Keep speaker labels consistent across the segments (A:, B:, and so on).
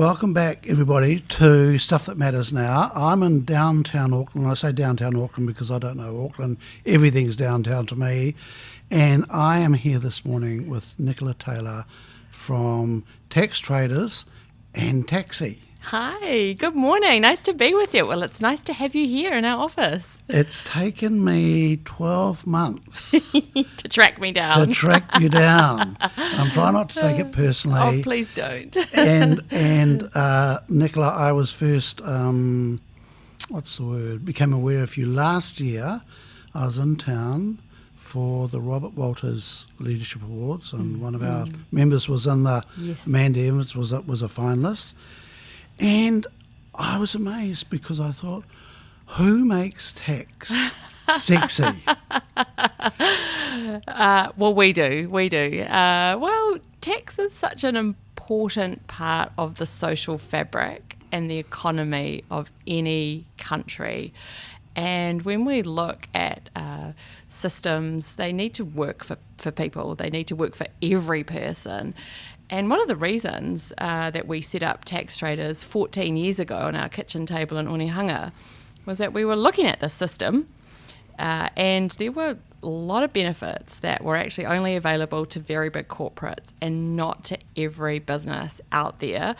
A: Welcome back, everybody, to Stuff That Matters Now. I'm in downtown Auckland. I say downtown Auckland because I don't know Auckland. Everything's downtown to me. And I am here this morning with Nicola Taylor from Tax Traders and Taxi.
B: Hi, good morning. Nice to be with you. Well, it's nice to have you here in our office.
A: It's taken me 12 months
B: to track me down.
A: to track you down. I'm trying not to take it personally.
B: Oh, please don't.
A: and Nicola, I was first, became aware of you last year. I was in town for the Robert Walters Leadership Awards, and one of our members was in the,
B: Yes.
A: Amanda Evans was a finalist. And I was amazed because I thought, who makes tax sexy?
B: Well, we do. Well, tax is such an important part of the social fabric and the economy of any country. And when we look at systems, they need to work for people. They need to work for every person. And one of the reasons that we set up Tax Traders 14 years ago on our kitchen table in Onehunga was that we were looking at the system and there were a lot of benefits that were actually only available to very big corporates and not to every business out there.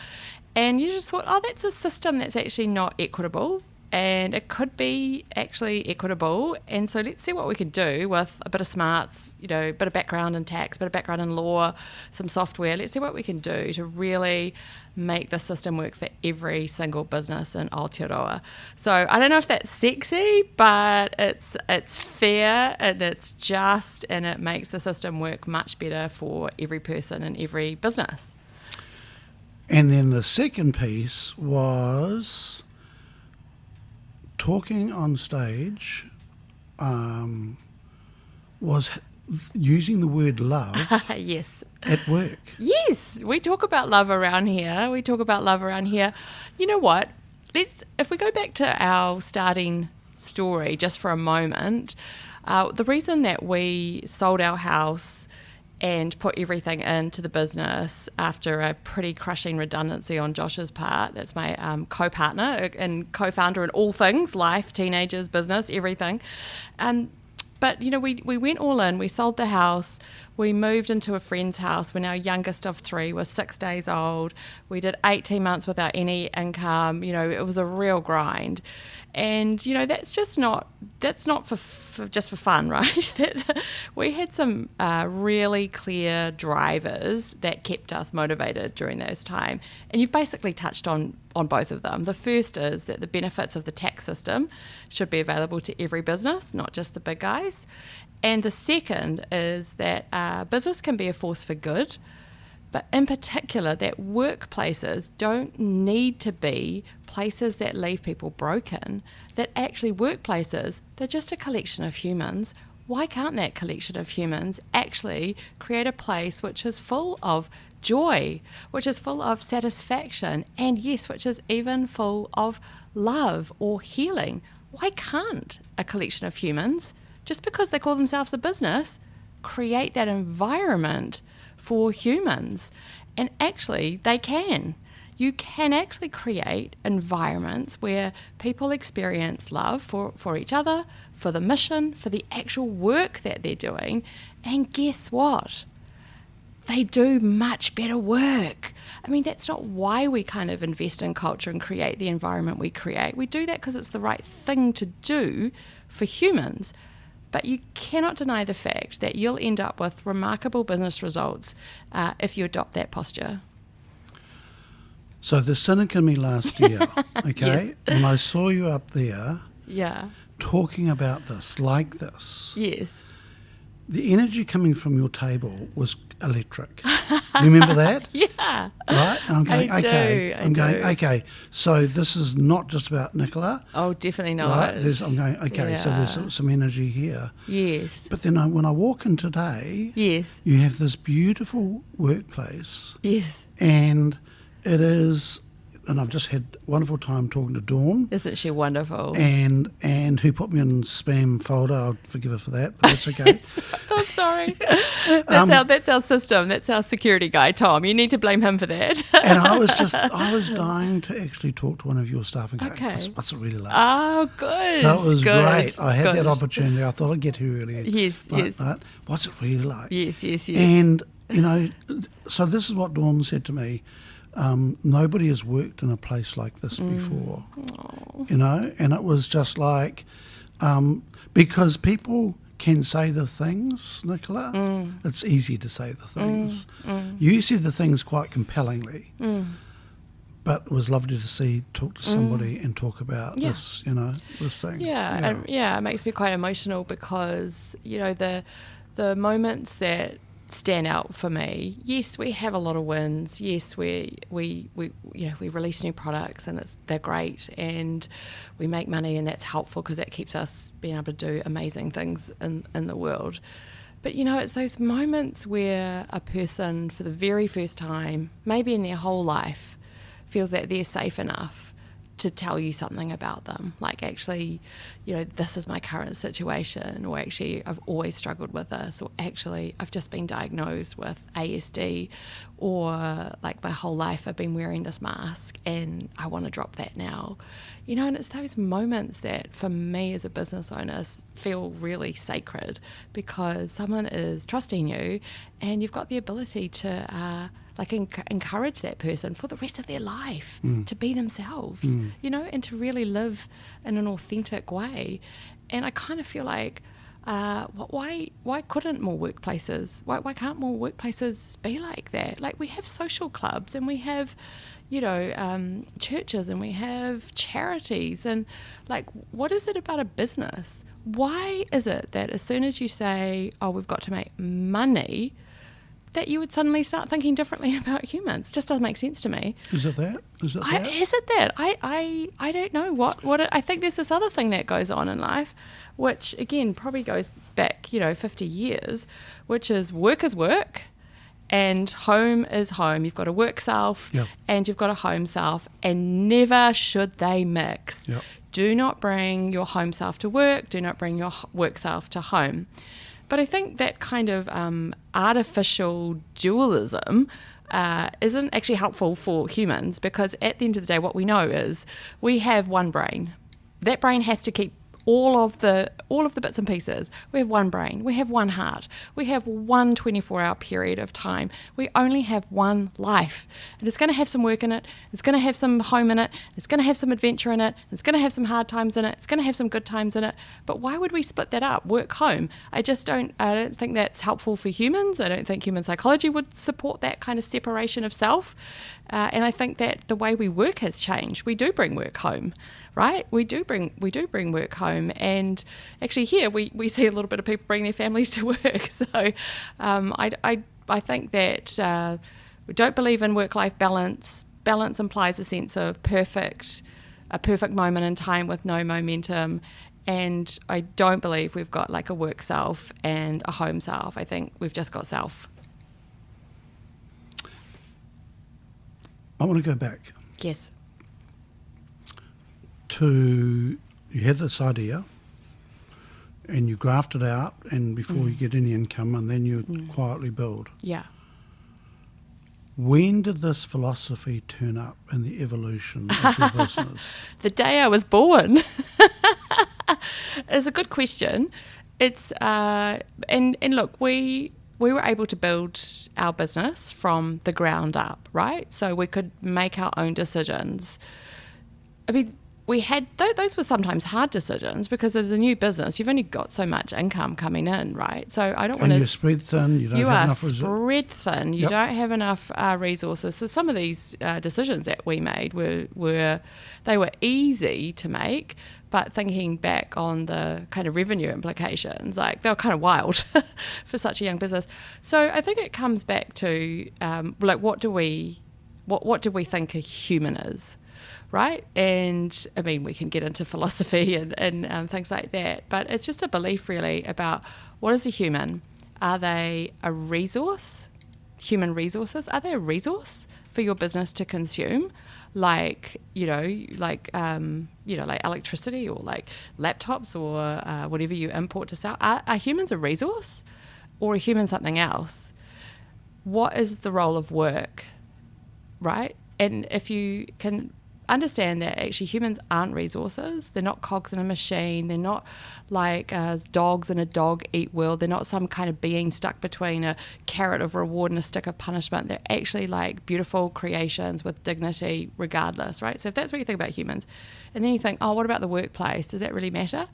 B: And you just thought, oh, that's a system that's actually not equitable. And it could be actually equitable. And so let's see what we can do with a bit of smarts, a bit of background in tax, a bit of background in law, some software. Let's see what we can do to really make the system work for every single business in Aotearoa. So I don't know if that's sexy, but it's fair and it's just, and it makes the system work much better for every person and every business.
A: And then the second piece was talking on stage, was using the word love
B: Yes.
A: at work.
B: Yes, we talk about love around here. You know what? If we go back to our starting story just for a moment, the reason that we sold our house and put everything into the business after a pretty crushing redundancy on Josh's part. That's my co-partner and co-founder in all things, life, teenagers, business, everything. But, we went all in. We sold the house. We moved into a friend's house when our youngest of three was 6 days old. We did 18 months without any income. It was a real grind. And, that's not for just for fun, right? We had some really clear drivers that kept us motivated during those time. And you've basically touched on both of them. The first is that the benefits of the tax system should be available to every business, not just the big guys. And the second is that business can be a force for good, but in particular that workplaces don't need to be places that leave people broken, that actually workplaces, they're just a collection of humans. Why can't that collection of humans actually create a place which is full of joy, which is full of satisfaction, and yes, which is even full of love or healing? Why can't a collection of humans, just because they call themselves a business, create that environment for humans? And actually, they can. You can actually create environments where people experience love for each other, for the mission, for the actual work that they're doing. And guess what? They do much better work. I mean, that's not why we kind of invest in culture and create the environment we create. We do that because it's the right thing to do for humans. But you cannot deny the fact that you'll end up with remarkable business results if you adopt that posture.
A: So the cynic in me last year, okay,
B: Yes.
A: when I saw you up there
B: Yeah.
A: talking about this, like this,
B: Yes.
A: the energy coming from your table was electric. Do you remember that?
B: Yeah.
A: Right? And I'm going,
B: I do,
A: okay.
B: I do.
A: Okay. So this is not just about Nicola.
B: Oh, definitely not.
A: Right? I'm going, okay, so there's some energy here.
B: Yes.
A: But then when I walk in today,
B: Yes.
A: you have this beautiful workplace,
B: Yes.
A: and it is and I've just had a wonderful time talking to Dawn,
B: Isn't she wonderful?
A: and who put me in spam folder. I'll forgive her for that, but that's okay.
B: I'm sorry. That's our system. That's our security guy, Tom. You need to blame him for that.
A: And I was dying to actually talk to one of your staff and go,
B: Okay.
A: what's it really like?
B: Oh, good.
A: So it was
B: good,
A: great. I had
B: good.
A: that opportunity. I thought I'd get here earlier.
B: Yes, yes.
A: Right? What's it really like?
B: Yes.
A: And, so this is what Dawn said to me. Nobody has worked in a place like this before, and it was just like, because people can say the things, Nicola, it's easy to say the things. You said the things quite compellingly, but it was lovely to talk to somebody and talk about this, this thing.
B: It makes me quite emotional because, the moments that stand out for me. Yes, we have a lot of wins. Yes, we release new products and they're great, and we make money, and that's helpful because that keeps us being able to do amazing things in the world. But it's those moments where a person for the very first time, maybe in their whole life, feels that they're safe enough to tell you something about them, like, actually, this is my current situation, or actually I've always struggled with this, or actually I've just been diagnosed with ASD, or like my whole life I've been wearing this mask and I want to drop that now. And it's those moments that for me as a business owner feel really sacred, because someone is trusting you and you've got the ability to encourage that person for the rest of their life to be themselves, and to really live in an authentic way. And I kind of feel like, why couldn't more workplaces, why can't more workplaces be like that? Like, we have social clubs, and we have, churches, and we have charities, and like, what is it about a business? Why is it that as soon as you say, oh, we've got to make money, that you would suddenly start thinking differently about humans? Just doesn't make sense to me.
A: Is it that? Is it
B: that? I don't know what I think there's this other thing that goes on in life, which again probably goes back 50 years, which is work and home is home. You've got a work self and you've got a home self, and never should they mix. Do not bring your home self to work. Do not bring your work self to home. But I think that kind of artificial dualism isn't actually helpful for humans, because at the end of the day, what we know is we have one brain. That brain has to keep all of the bits and pieces. We have one brain. We have one heart. We have one 24-hour period of time. We only have one life. And it's going to have some work in it. It's going to have some home in it. It's going to have some adventure in it. It's going to have some hard times in it. It's going to have some good times in it. But why would we split that up? Work, home. I don't think that's helpful for humans. I don't think human psychology would support that kind of separation of self. And I think that the way we work has changed. We do bring work home. Right, we do bring work home, and actually here we see a little bit of people bring their families to work. So I think that we don't believe in work-life balance. Balance implies a sense of a perfect moment in time with no momentum, and I don't believe we've got like a work self and a home self. I think we've just got self.
A: I want to go back.
B: Yes.
A: You had this idea and you graft it out, and before you get any income, and then you quietly build.
B: Yeah.
A: When did this philosophy turn up in the evolution of your business?
B: The day I was born. It's a good question. It's and look, we were able to build our business from the ground up, right? So we could make our own decisions. I mean, we had those were sometimes hard decisions, because as a new business, you've only got so much income coming in, right? So I don't want to.
A: And you're spread thin. You don't have enough resources. You are spread thin.
B: You don't have enough resources. So some of these decisions that we made were easy to make, but thinking back on the kind of revenue implications, like, they were kind of wild for such a young business. So I think it comes back to what do we think a human is? Right? And I mean, we can get into philosophy and things like that, but it's just a belief really about what is a human. Are they a resource? Human resources? Are they a resource for your business to consume? like like electricity or like laptops or whatever you import to sell. Are humans a resource, or are humans something else? What is the role of work, right? And if you can understand that actually humans aren't resources, they're not cogs in a machine, they're not like dogs in a dog eat world, they're not some kind of being stuck between a carrot of reward and a stick of punishment. They're actually like beautiful creations with dignity regardless, right? So if that's what you think about humans, and then you think, oh, what about the workplace? Does that really matter?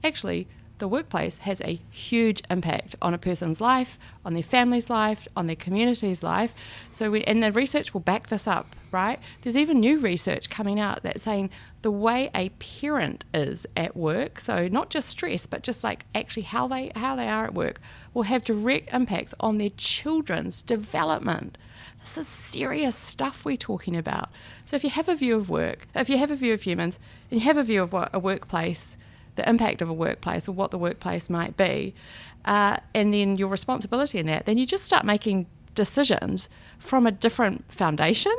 B: Actually, the workplace has a huge impact on a person's life, on their family's life, on their community's life. And the research will back this up, right? There's even new research coming out that's saying the way a parent is at work, so not just stress, but just like actually how they are at work, will have direct impacts on their children's development. This is serious stuff we're talking about. So if you have a view of work, if you have a view of humans, and you have a view of what a workplace, the impact of a workplace or what the workplace might be, and then your responsibility in that, then you just start making decisions from a different foundation,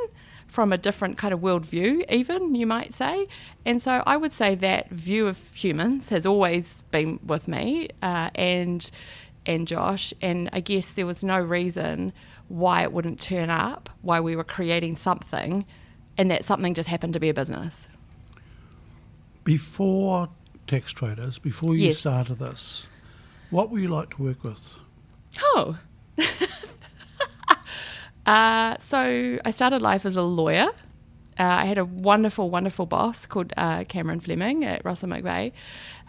B: from a different kind of worldview even, you might say. And so I would say that view of humans has always been with me and Josh, and I guess there was no reason why it wouldn't turn up, why we were creating something, and that something just happened to be a business.
A: Before Tax Traders, before you
B: Yes.
A: started this, what were you like to work with?
B: Oh. So I started life as a lawyer. I had a wonderful, wonderful boss called Cameron Fleming at Russell McVeigh,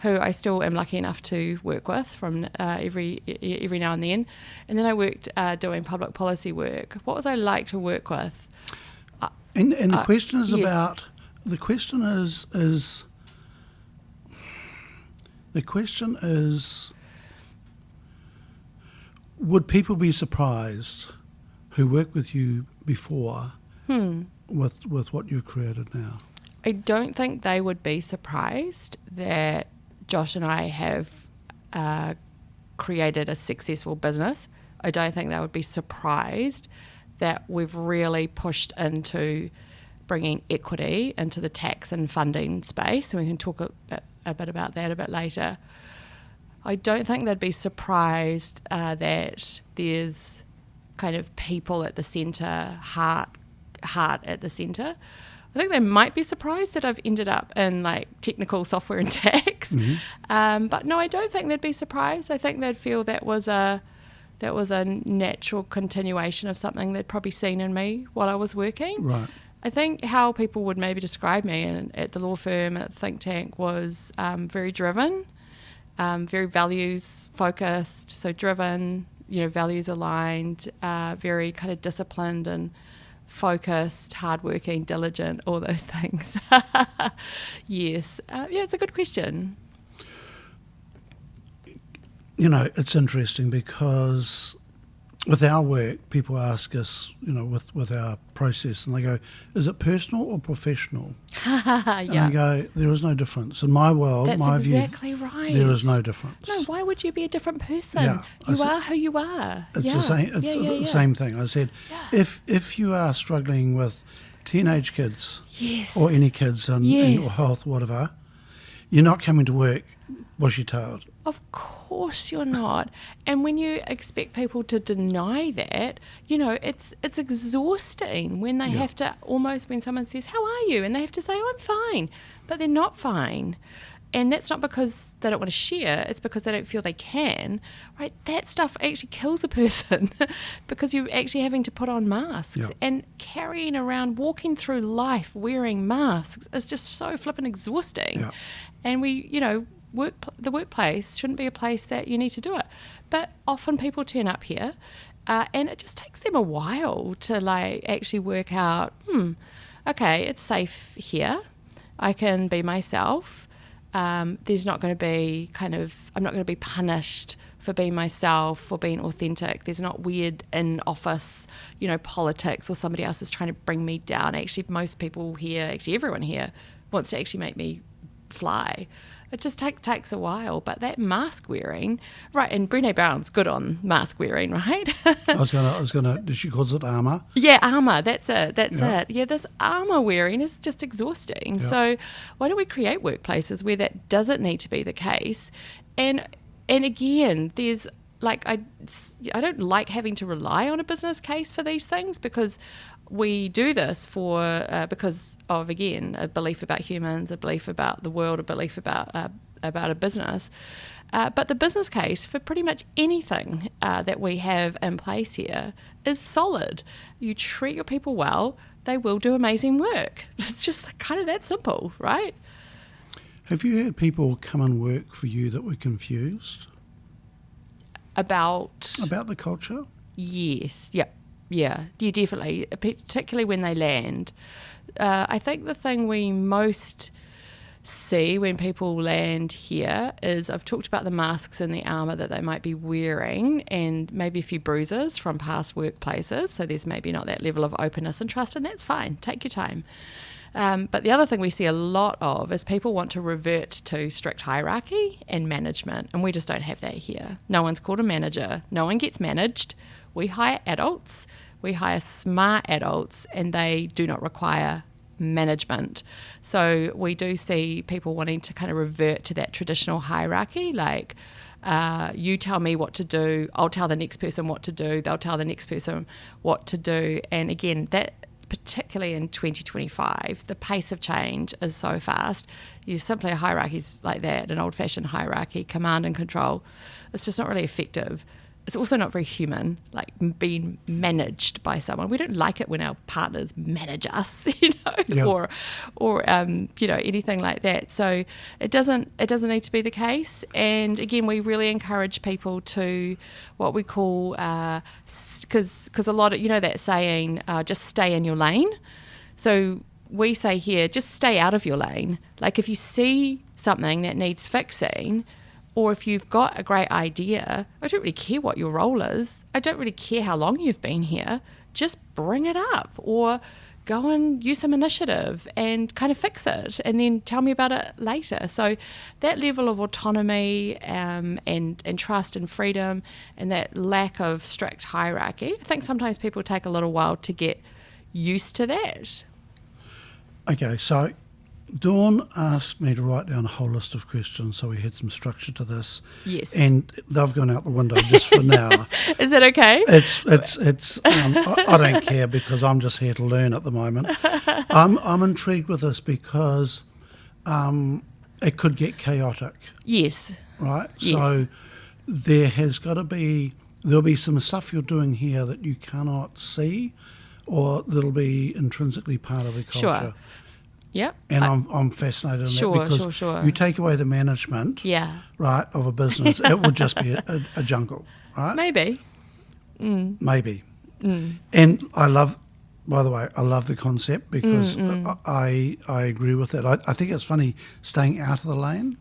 B: who I still am lucky enough to work with from every now and then. And then I worked doing public policy work. What was I like to work with?
A: And the question is
B: yes.
A: about, the question is, would people be surprised who worked with you before with what you've created now?
B: I don't think they would be surprised that Josh and I have created a successful business. I don't think they would be surprised that we've really pushed into bringing equity into the tax and funding space, and we can talk a bit about that a bit later. I don't think they'd be surprised that there's kind of people at the centre, heart at the centre. I think they might be surprised that I've ended up in like technical software and tax, but no, I don't think they'd be surprised. I think they'd feel that was a natural continuation of something they'd probably seen in me while I was working.
A: Right.
B: I think how people would maybe describe me at the law firm and at the think tank was very driven, very values focused, so driven, values aligned, very kind of disciplined and focused, hardworking, diligent, all those things. Yes. It's a good question.
A: It's interesting because with our work, people ask us, with our process, and they go, is it personal or professional? And I go, there is no difference. In my world,
B: That's
A: my
B: exactly
A: view,
B: right.
A: there is no difference.
B: No, why would you be a different person?
A: Yeah,
B: You are who you are.
A: It's the same. It's the same thing. I said, if you are struggling with teenage kids
B: Yes.
A: or any kids and or health, whatever, you're not coming to work bushy-tailed.
B: Of course you're not. And when you expect people to deny that, it's exhausting when they have to almost, when someone says, how are you? And they have to say, oh, I'm fine. But they're not fine. And that's not because they don't want to share. It's because they don't feel they can, right? That stuff actually kills a person because you're actually having to put on masks and carrying around, walking through life wearing masks is just so flippin' exhausting.
A: Yeah.
B: And the workplace shouldn't be a place that you need to do it. But often people turn up here and it just takes them a while to actually work out, okay, it's safe here. I can be myself. There's not going to be I'm not going to be punished for being myself or being authentic. There's not weird in-office, politics or somebody else is trying to bring me down. Actually, most people here, everyone here wants to actually make me fly. It just takes a while. But that mask wearing, right, and Brené Brown's good on mask wearing, right?
A: I was gonna. She calls it armour.
B: Yeah, armour. That's it.
A: Yeah.
B: It. Yeah, this armour wearing is just exhausting.
A: Yeah.
B: So why don't we create workplaces where that doesn't need to be the case? And again, there's like I don't like having to rely on a business case for these things, because we do this because of, again, a belief about humans, a belief about the world, a belief about a business. But the business case for pretty much anything that we have in place here is solid. You treat your people well, they will do amazing work. It's just kind of that simple, right?
A: Have you had people come and work for you that were confused
B: About
A: the culture?
B: Yes, yep. Yeah, definitely, particularly when they land. I think the thing we most see when people land here is, I've talked about the masks and the armour that they might be wearing, and maybe a few bruises from past workplaces, so there's maybe not that level of openness and trust, and that's fine, take your time. But the other thing we see a lot of is people want to revert to strict hierarchy and management, and we just don't have that here. No one's called a manager, no one gets managed. We hire adults, we hire smart adults, and they do not require management. So we do see people wanting to kind of revert to that traditional hierarchy, like you tell me what to do, I'll tell the next person what to do, they'll tell the next person what to do. And again, that particularly in 2025, the pace of change is so fast. You simply hierarchies like that, an old-fashioned hierarchy, command and control, it's just not really effective. It's also not very human, like being managed by someone. We don't like it when our partners manage us,
A: Yeah.
B: or anything like that. So it doesn't need to be the case. And again, we really encourage people to what we call, because a lot of, that saying, just stay in your lane. So we say here, just stay out of your lane. Like if you see something that needs fixing, or if you've got a great idea, I don't really care what your role is. I don't really care how long you've been here. Just bring it up, or go and use some initiative and kind of fix it, and then tell me about it later. So that level of autonomy and trust and freedom, and that lack of strict hierarchy, I think sometimes people take a little while to get used to that.
A: Okay, so Dawn asked me to write down a whole list of questions, so we had some structure to this.
B: Yes.
A: And they've gone out the window just for now.
B: Is that okay?
A: It's. I don't care, because I'm just here to learn at the moment. I'm intrigued with this because it could get chaotic.
B: Yes.
A: Right.
B: Yes.
A: So there'll be some stuff you're doing here that you cannot see, or that'll be intrinsically part of the culture.
B: Sure. Yep.
A: And I'm fascinated in
B: Sure,
A: that, because
B: sure.
A: you take away the management,
B: Yeah.
A: right, of a business, it would just be a jungle, right?
B: Maybe.
A: Maybe. And I love the concept, because I agree with it. I think it's funny staying out of the lane.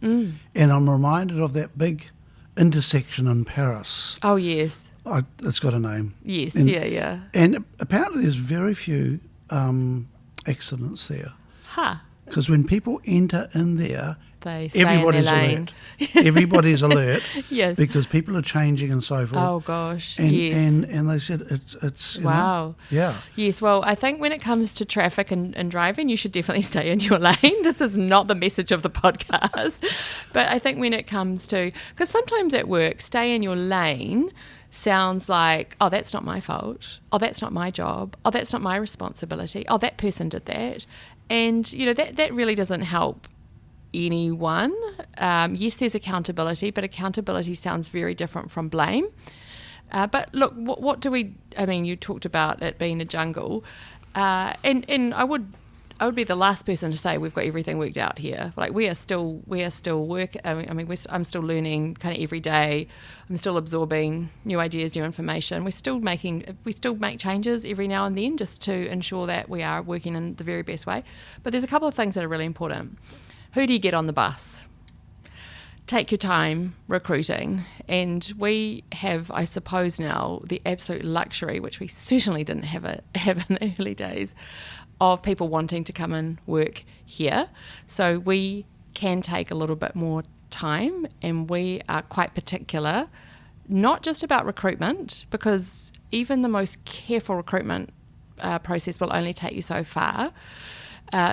A: And I'm reminded of that big intersection in Paris.
B: Oh, yes.
A: It's got a name.
B: Yes,
A: And-
B: yeah.
A: And apparently there's very few accidents there.
B: Huh.
A: Because when people enter in there,
B: They stay in
A: everybody's
B: their lane.
A: alert. Everybody's alert.
B: Yes.
A: Because people are changing and so forth.
B: Oh, gosh.
A: And,
B: yes.
A: and they said it's you know,
B: Wow.
A: yeah.
B: Yes, well, I think when it comes to traffic and driving, you should definitely stay in your lane. This is not the message of the podcast. But I think when it comes to, because sometimes at work, stay in your lane sounds like, oh, that's not my fault. Oh, that's not my job. Oh, that's not my responsibility. Oh, that person did that. And, that really doesn't help anyone. Yes, there's accountability, but accountability sounds very different from blame. But look, what do we? I mean, you talked about it being a jungle, and I would be the last person to say we've got everything worked out here. Like we are still I'm still learning kind of every day. I'm still absorbing new ideas, new information. We still make changes every now and then just to ensure that we are working in the very best way. But there's a couple of things that are really important. Who do you get on the bus? Take your time recruiting. And we have, I suppose now, the absolute luxury, which we certainly didn't have in the early days, of people wanting to come and work here. So we can take a little bit more time, and we are quite particular, not just about recruitment, because even the most careful recruitment process will only take you so far.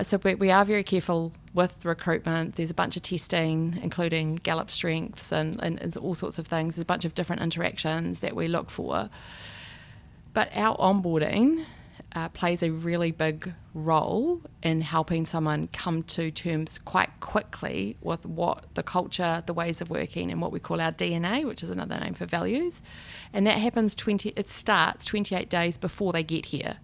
B: So we are very careful with recruitment. There's a bunch of testing, including Gallup strengths and all sorts of things. There's a bunch of different interactions that we look for. But our onboarding plays a really big role in helping someone come to terms quite quickly with what the culture, the ways of working, and what we call our DNA, which is another name for values. And that happens it starts 28 days before they get here.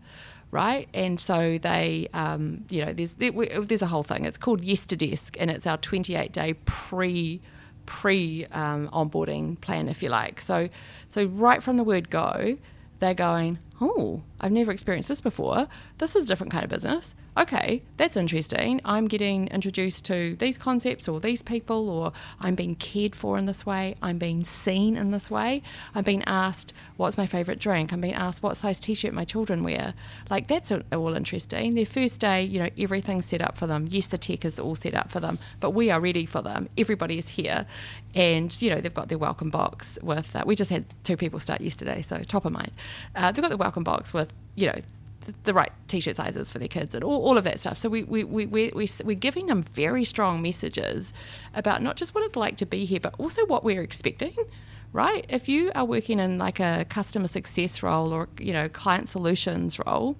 B: Right, and so they, there's a whole thing. It's called Yes to Desk, and it's our 28-day pre onboarding plan, if you like. So right from the word go, they're going, oh, I've never experienced this before. This is a different kind of business. Okay, that's interesting. I'm getting introduced to these concepts or these people, or I'm being cared for in this way. I'm being seen in this way. I'm being asked, what's my favourite drink? I'm being asked what size t-shirt my children wear. Like, that's all interesting. Their first day, everything's set up for them. Yes, the tech is all set up for them, but we are ready for them. Everybody is here. And, they've got their welcome box with, we just had 2 people start yesterday, so top of mind. They've got the welcome box with, the right t-shirt sizes for their kids and all of that stuff. So we're giving them very strong messages about not just what it's like to be here, but also what we're expecting, right? If you are working in like a customer success role or, client solutions role,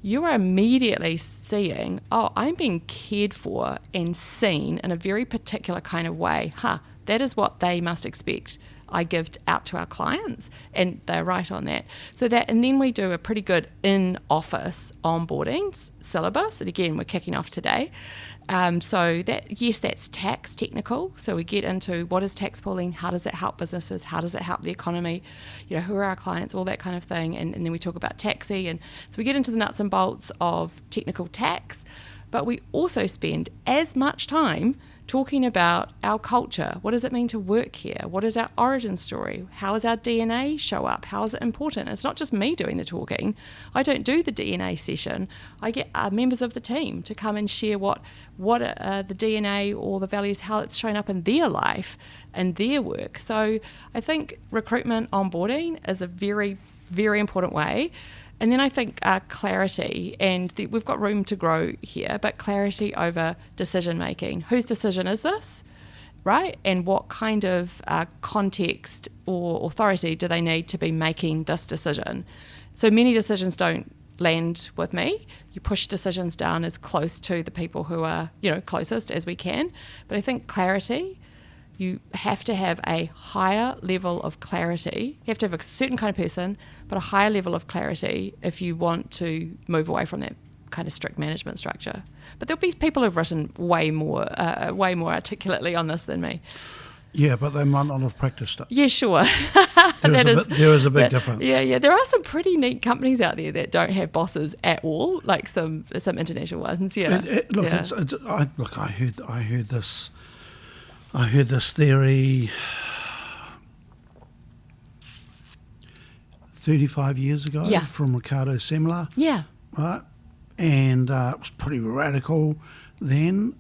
B: you are immediately seeing, oh, I'm being cared for and seen in a very particular kind of way. That is what they must expect I give out to our clients, and they're right on that. And then we do a pretty good in-office onboarding syllabus, and again, we're kicking off today. That's tax technical. So we get into what is tax pooling, how does it help businesses, how does it help the economy, who are our clients, all that kind of thing. And then we talk about taxi, and so we get into the nuts and bolts of technical tax, but we also spend as much time talking about our culture. What does it mean to work here? What is our origin story? How does our DNA show up? How is it important? It's not just me doing the talking. I don't do the DNA session. I get members of the team to come and share what the DNA or the values, how it's shown up in their life and their work. So I think recruitment onboarding is a very, very important way. And then I think clarity, and we've got room to grow here, but clarity over decision making. Whose decision is this, right? And what kind of context or authority do they need to be making this decision? So many decisions don't land with me. You push decisions down as close to the people who are, closest as we can. But I think clarity, you have to have a higher level of clarity. You have to have a certain kind of person, but a higher level of clarity if you want to move away from that kind of strict management structure. But there'll be people who've written way more articulately on this than me.
A: Yeah, but they might not have practiced it.
B: Yeah, sure.
A: There is a big difference.
B: Yeah. There are some pretty neat companies out there that don't have bosses at all, like some international ones. Yeah.
A: I heard this theory 35 years ago from Ricardo Semler.
B: Yeah.
A: Right? And it was pretty radical then.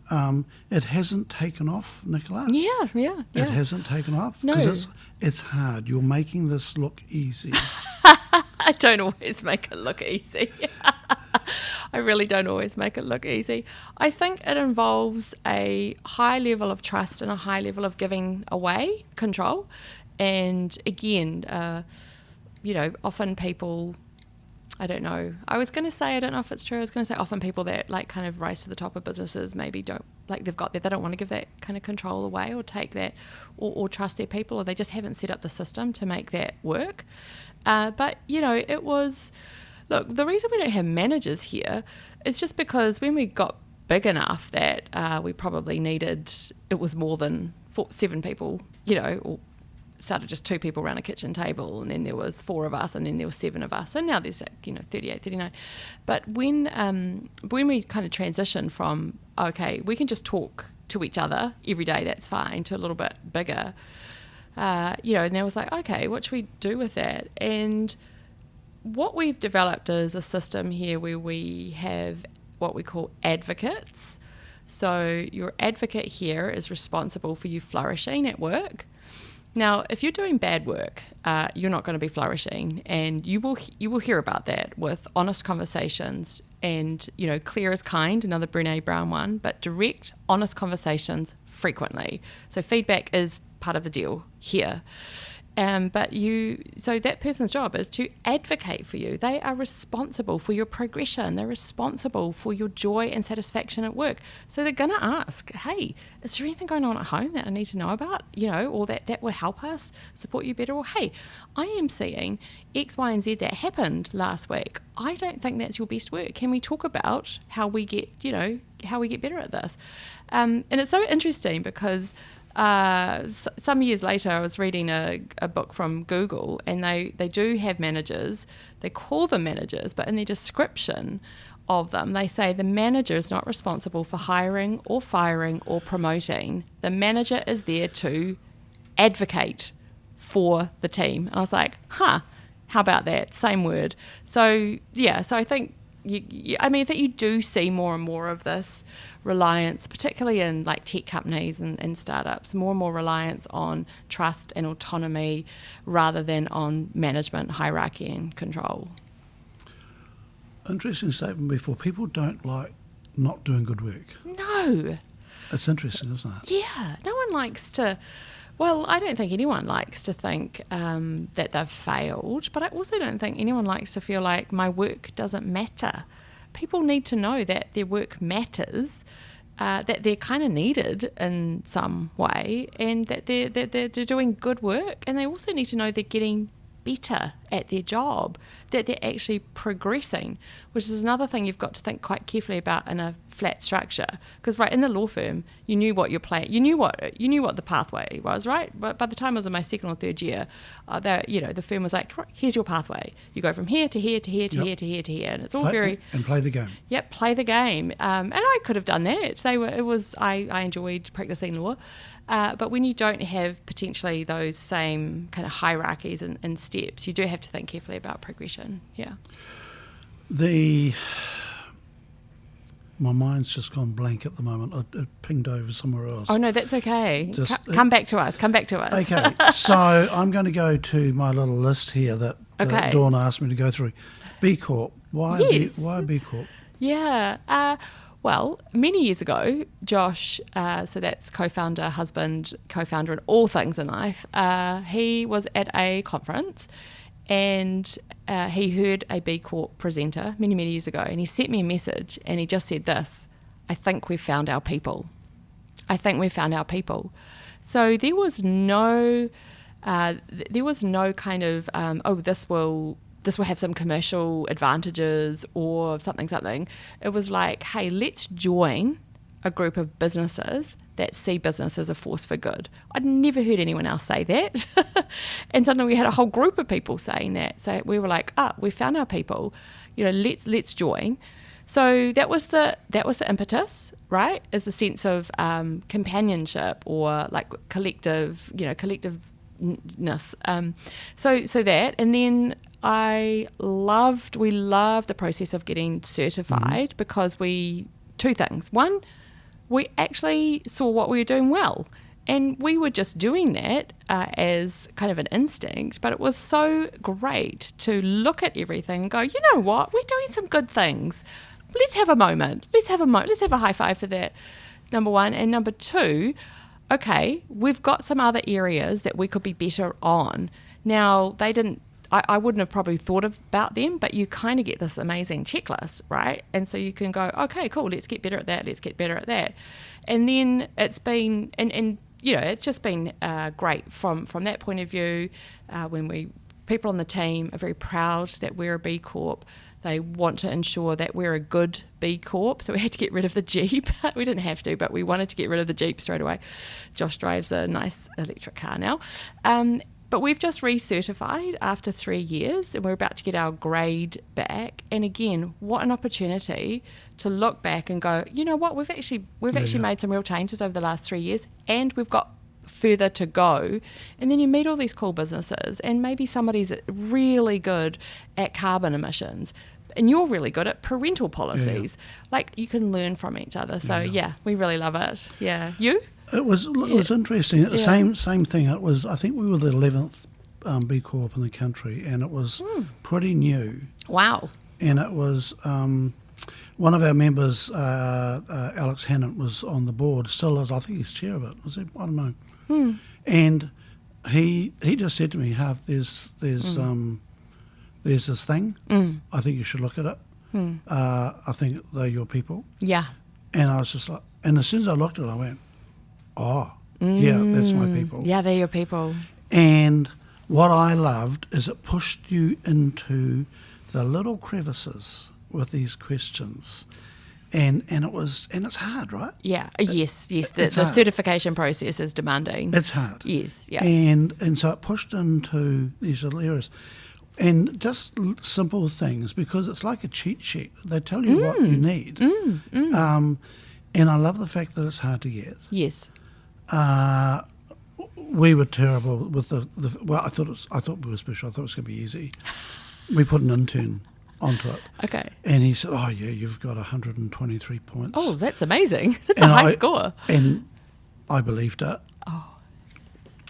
A: It hasn't taken off, Nicola.
B: Yeah.
A: It hasn't taken off.
B: No.
A: Because it's hard. You're making this look easy.
B: I don't always make it look easy. I really don't always make it look easy. I think it involves a high level of trust and a high level of giving away control. And again, often people, I don't know. I was going to say, I don't know if it's true. I was going to say often people that kind of rise to the top of businesses maybe don't, they've got that, they don't want to give that kind of control away or take that or trust their people, or they just haven't set up the system to make that work. But it was, look, the reason we don't have managers here is just because when we got big enough that we probably needed, it was more than 7 people, or started just 2 people around a kitchen table, and then there was 4 of us, and then there were 7 of us, and now there's 38, 39. But when we kind of transitioned from, okay, we can just talk to each other every day, that's fine, to a little bit bigger, and there was like, okay, what should we do with that? And what we've developed is a system here where we have what we call advocates. So your advocate here is responsible for you flourishing at work. Now, if you're doing bad work, you're not going to be flourishing, and you will hear about that with honest conversations and, clear as kind, another Brené Brown one, but direct, honest conversations frequently. So feedback is part of the deal here. So that person's job is to advocate for you. They are responsible for your progression. They're responsible for your joy and satisfaction at work. So they're going to ask, hey, is there anything going on at home that I need to know about, or that would help us support you better? Or, hey, I am seeing X, Y, and Z that happened last week. I don't think that's your best work. Can we talk about how we get better at this? And it's so interesting because some years later, I was reading a book from Google, and they do have managers. They call them managers, but in their description of them, they say the manager is not responsible for hiring or firing or promoting. The manager is there to advocate for the team. And I was like, how about that? Same word. So I think I think you do see more and more of this reliance, particularly in like tech companies and startups, more and more reliance on trust and autonomy rather than on management, hierarchy and control.
A: Interesting statement before. People don't like not doing good work.
B: No.
A: It's interesting, isn't it?
B: Yeah. No one likes to... Well, I don't think anyone likes to think that they've failed, but I also don't think anyone likes to feel like my work doesn't matter. People need to know that their work matters, that they're kind of needed in some way, and that they're doing good work, and they also need to know they're getting better at their job, that they're actually progressing, which is another thing you've got to think quite carefully about in a flat structure. Because in the law firm, you knew what your plan, you knew what the pathway was, right? But by the time I was in my second or third year, the firm was like, here's your pathway. You go from here to here to here to here to here to here, and it's all
A: and play the game.
B: Yep, play the game. And I could have done that. I enjoyed practicing law. But when you don't have potentially those same kind of hierarchies and steps, you do have to think carefully about progression. Yeah. My mind's just gone blank at the moment. It pinged over somewhere else. Oh, no, that's okay. Come back to us.
A: Okay, so I'm going to go to my little list here that Dawn asked me to go through. B Corp. Why B Corp?
B: Yeah. Well, many years ago, Josh, so that's co-founder, husband, co-founder in all things in life, he was at a conference and he heard a B Corp presenter many, many years ago, and he sent me a message and he just said this: I think we've found our people. So there was no kind of, this will have some commercial advantages or something. It was like, hey, let's join a group of businesses that see business as a force for good. I'd never heard anyone else say that. And suddenly we had a whole group of people saying that. So we were like, we found our people, let's join. So that was the impetus, right? Is the sense of companionship or like collectiveness. So that, and then we loved the process of getting certified because two things. One, we actually saw what we were doing well, and we were just doing that as kind of an instinct, but it was so great to look at everything and go, you know what, we're doing some good things. Let's have a moment. Let's have a high five for that, number one. And number two, okay, we've got some other areas that we could be better on. Now, I wouldn't have probably thought about them, but you kind of get this amazing checklist, right? And so you can go, okay, cool, let's get better at that. And then it's been, it's just been great from that point of view. People on the team are very proud that we're a B Corp. They want to ensure that we're a good B Corp. So we had to get rid of the Jeep. We didn't have to, but we wanted to get rid of the Jeep straight away. Josh drives a nice electric car now. But we've just recertified after 3 years, and we're about to get our grade back. And again, what an opportunity to look back and go, you know what, we've actually made some real changes over the last 3 years, and we've got further to go. And then you meet all these cool businesses, and maybe somebody's really good at carbon emissions, and you're really good at parental policies. Like, you can learn from each other. So we really love it. Yeah. You?
A: It was interesting. The same thing. It was, I think we were the 11th B Corp in the country, and it was pretty new.
B: Wow.
A: And it was one of our members, Alex Hannant, was on the board. Still is. I think he's chair of it. Was he? I don't know. And he just said to me, "Harv, there's this thing. I think you should look at it. I think they're your people."
B: Yeah.
A: And I was just like, and as soon as I looked at it, I went, "Oh, yeah, that's my people."
B: Yeah, they're your people.
A: And what I loved is it pushed you into the little crevices with these questions. And it's hard, right?
B: Yeah. Yes. The
A: hard.
B: certification process is demanding.
A: It's hard.
B: Yes. Yeah.
A: And so it pushed into these little areas. And just simple things, because it's like a cheat sheet. They tell you what you need. And I love the fact that it's hard to get.
B: Yes.
A: We were terrible with the well, I thought we were special. I thought it was going to be easy. We put an intern onto it.
B: Okay.
A: And he said, "Oh yeah, you've got 123 points."
B: Oh, that's amazing. That's a high score.
A: And I believed it.
B: Oh.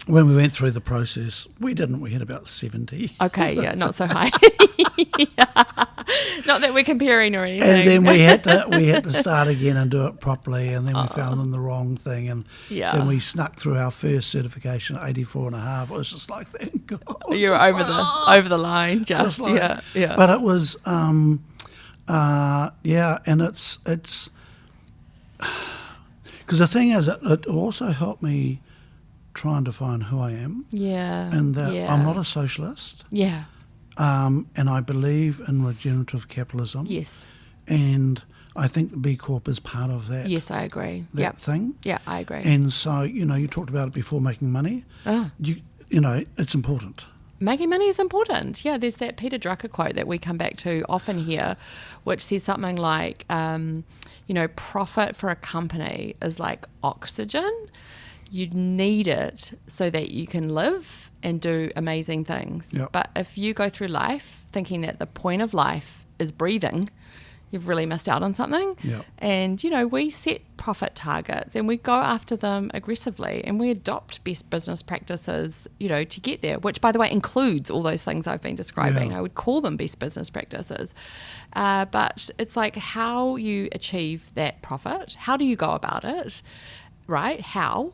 A: When we went through the process, we didn't. We had about 70.
B: Okay, yeah, not so high. Not that we're comparing or anything.
A: And then we had to start again and do it properly, and then we found them the wrong thing, and then we snuck through our first certification at 84 and a half. It was just like, thank God.
B: You were over the line, just like, yeah.
A: But it was, and it's because the thing is, it also helped me try and define who I am.
B: Yeah.
A: And that I'm not a socialist.
B: Yeah.
A: And I believe in regenerative capitalism.
B: Yes.
A: And I think the B Corp is part of that.
B: Yes, I agree.
A: That thing.
B: Yeah, I agree.
A: And so, you talked about it before, making money. It's important.
B: Making money is important. Yeah, there's that Peter Drucker quote that we come back to often here, which says something like, profit for a company is like oxygen. You need it so that you can live and do amazing things.
A: Yep.
B: But if you go through life thinking that the point of life is breathing, you've really missed out on something.
A: Yep.
B: And, we set profit targets and we go after them aggressively, and we adopt best business practices, to get there, which, by the way, includes all those things I've been describing.
A: Yeah.
B: I would call them best business practices. But it's like how you achieve that profit. How do you go about it, right? How?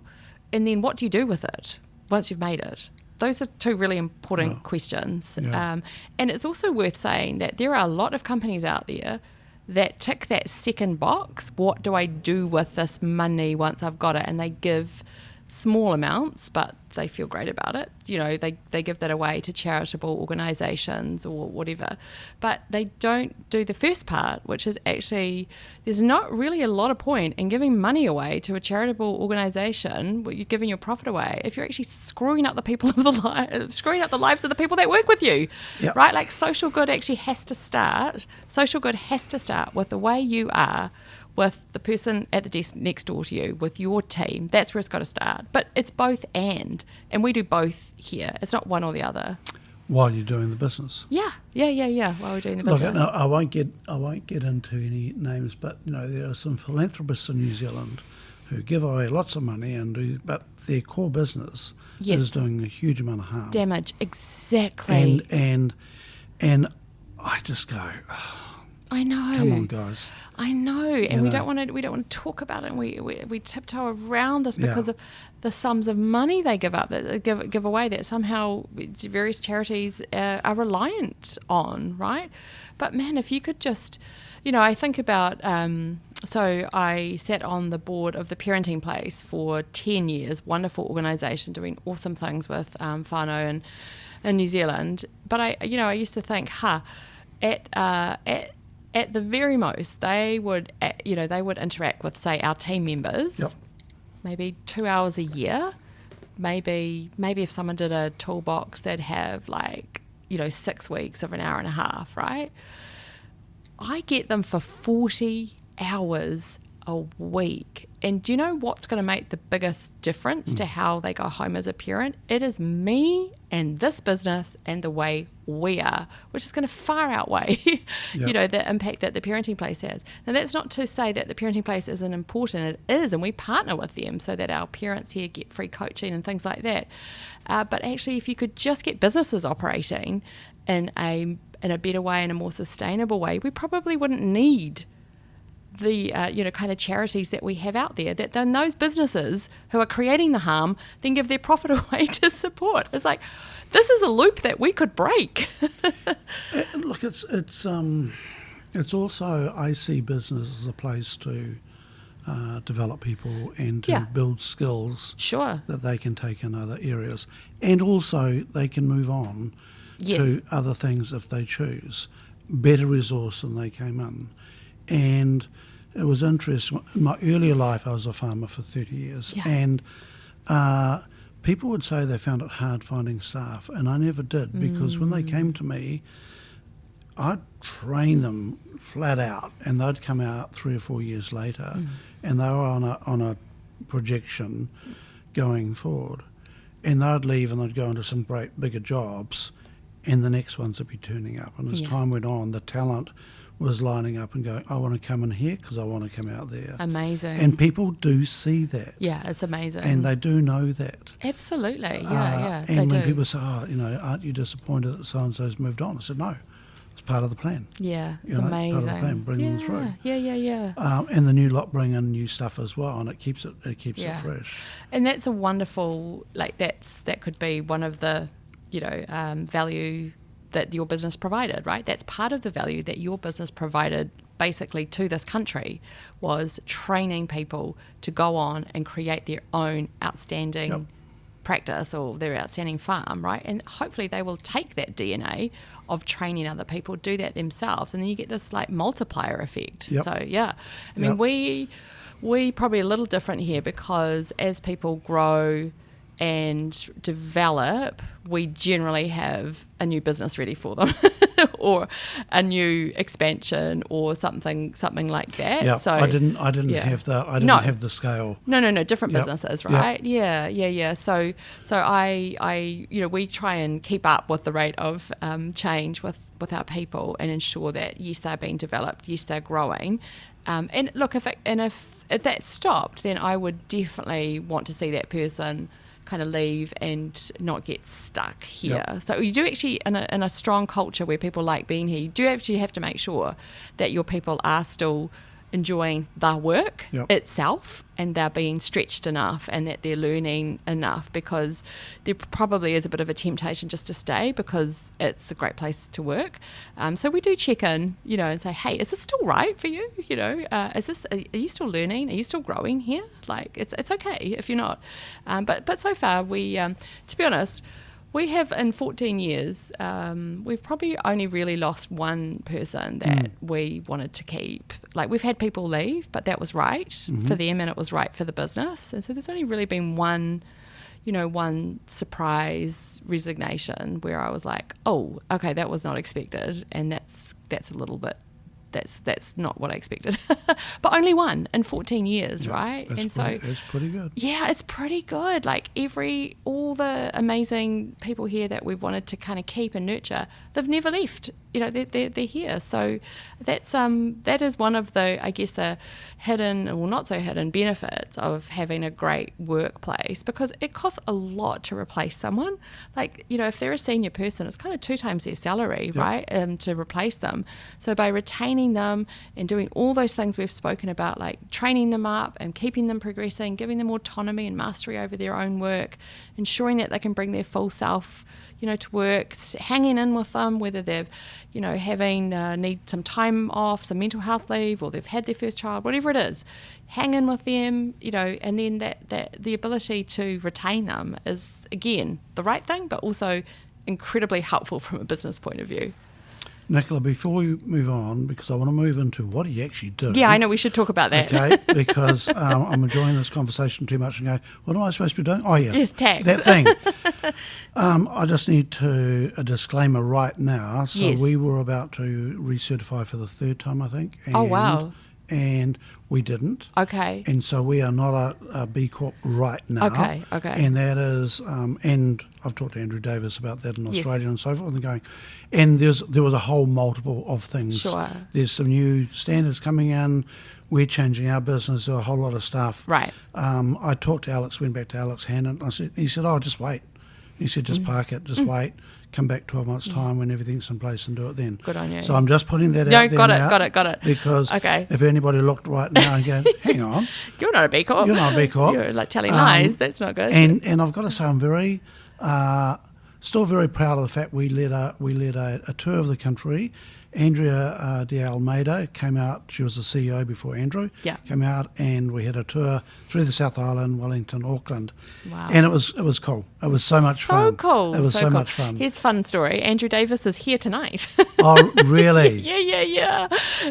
B: And then what do you do with it once you've made it? Those are two really important questions.
A: Yeah.
B: And it's also worth saying that there are a lot of companies out there that tick that second box. What do I do with this money once I've got it? And they give small amounts, but they feel great about it. They give that away to charitable organisations or whatever. But they don't do the first part, which is actually, there's not really a lot of point in giving money away to a charitable organisation where you're giving your profit away if you're actually screwing up the lives of the people that work with you.
A: Yep.
B: Right? Like, social good has to start with the way you are with the person at the desk next door to you, with your team. That's where it's got to start. But it's both and we do both here. It's not one or the other.
A: While you're doing the business.
B: Yeah. While we're doing the
A: Look,
B: business.
A: no, I won't get into any names, but there are some philanthropists in New Zealand who give away lots of money but their core business is doing a huge amount of harm.
B: Damage, exactly.
A: And I just go,
B: I know.
A: come on, guys.
B: I know, and we don't want to talk about it. And we tiptoe around this because of the sums of money they give up, that they give away, that somehow various charities are reliant on, right? But man, if you could just, I think about. So I sat on the board of the Parenting Place for 10 years. Wonderful organisation doing awesome things with whānau in New Zealand. But I used to think, at the very most, they would interact with, say, our team members, maybe 2 hours a year. Maybe if someone did a toolbox, they'd have 6 weeks of an hour and a half, right? I get them for 40 hours a week. And do you know what's going to make the biggest difference to how they go home as a parent? It is me and this business and the way we are, which is going to far outweigh, the impact that the parenting place has. Now, that's not to say that the parenting place isn't important. It is, and we partner with them so that our parents here get free coaching and things like that. But actually, if you could just get businesses operating in a better way, in a more sustainable way, we probably wouldn't need the kind of charities that we have out there, that then those businesses who are creating the harm then give their profit away to support. It's like, this is a loop that we could break.
A: Look, it's also, I see business as a place to develop people and to build skills that they can take in other areas, and also they can move on to other things if they choose, better resource than they came in. And it was interesting. In my earlier life, I was a farmer for 30 years, and people would say they found it hard finding staff, and I never did, because when they came to me, I'd train them flat out, and they'd come out 3 or 4 years later, and they were on a projection going forward, and they'd leave and they'd go into some great bigger jobs, and the next ones would be turning up. And as time went on, the talent was lining up and going, I want to come in here because I want to come out there.
B: Amazing.
A: And people do see that.
B: Yeah, it's amazing.
A: And they do know that.
B: Absolutely. Yeah,
A: and when people say, aren't you disappointed that so-and-so's moved on? I said, no, it's part of the plan.
B: Yeah, it's amazing.
A: Part of the plan, bring them through.
B: Yeah.
A: And the new lot bring in new stuff as well, and it keeps it fresh.
B: And that's a wonderful, that could be one of the, value that your business provided, right? That's part of the value that your business provided basically to this country, was training people to go on and create their own outstanding practice or their outstanding farm, right? And hopefully they will take that DNA of training other people, do that themselves, and then you get this multiplier effect. So I mean, we probably a little different here, because as people grow and develop, we generally have a new business ready for them or a new expansion or something like that.
A: Yeah,
B: so
A: I didn't have the scale.
B: No, different businesses, right? Yeah. So I we try and keep up with the rate of change with our people, and ensure that yes, they're being developed, yes, they're growing. And look, if that stopped, then I would definitely want to see that person kind of leave and not get stuck here. So you do actually, in a strong culture where people like being here, you do actually have to make sure that your people are still enjoying the work itself, and they're being stretched enough, and that they're learning enough, because there probably is a bit of a temptation just to stay because it's a great place to work. So we do check in, and say, hey, is this still right for you? Are you still learning? Are you still growing here? It's okay if you're not. But so far we, to be honest, we have, in 14 years, we've probably only really lost one person that we wanted to keep. We've had people leave, but that was right for them, and it was right for the business. And so there's only really been one surprise resignation where I was like, oh, okay, that was not expected, and that's a little bit. That's not what I expected. But only one in 14 years, right?
A: It's pretty good.
B: Yeah, it's pretty good. All the amazing people here that we've wanted to kind of keep and nurture, they've never left. They're here. So that is one of the, I guess, the hidden, or not so hidden, benefits of having a great workplace, because it costs a lot to replace someone. If they're a senior person, it's kind of 2 times their salary, right? To replace them. So by retaining them and doing all those things we've spoken about, like training them up and keeping them progressing, giving them autonomy and mastery over their own work, ensuring that they can bring their full self to work, hanging in with them, whether they've, need some time off, some mental health leave, or they've had their first child, whatever it is, hang in with them, and then that the ability to retain them is, again, the right thing, but also incredibly helpful from a business point of view.
A: Nicola, before we move on, because I want to move into what do you actually do.
B: Yeah, I know, we should talk about that.
A: Okay, because I'm enjoying this conversation too much and go, what am I supposed to be doing? Oh, yeah.
B: Yes, tax.
A: That thing. I just need a disclaimer right now. So we were about to recertify for the 3rd time, I think.
B: Oh, wow.
A: and we didn't.
B: Okay.
A: And so we are not a B Corp right now.
B: Okay.
A: And that is, and I've talked to Andrew Davis about that in
B: Yes.
A: Australia and so forth, and going, and there was a whole multiple of things.
B: Sure.
A: There's some new standards coming in. We're changing our business, a whole lot of stuff.
B: Right.
A: I talked to Alex, went back to Alex Hannon. He said, oh, just wait. He said, just park it, just wait. Come back 12 months' time when everything's in place and do it then.
B: Good on you.
A: So I'm just putting that
B: No,
A: out there now.
B: got it.
A: Because
B: Okay.
A: if anybody looked right now and go, hang on,
B: You're not a B Corp.
A: you're not a B Corp.
B: You're like telling lies. That's not good.
A: And I've got to say, I'm very, still very proud of the fact we led a tour of the country. Andrea de Almeida came out. She was the CEO before Andrew.
B: Yeah.
A: Came out and we had a tour through the South Island, Wellington, Auckland.
B: Wow.
A: And it was cool. It was so much fun.
B: So cool.
A: It was so
B: cool.
A: much fun.
B: Here's a fun story. Andrew Davis is here tonight.
A: Oh, really?
B: Yeah.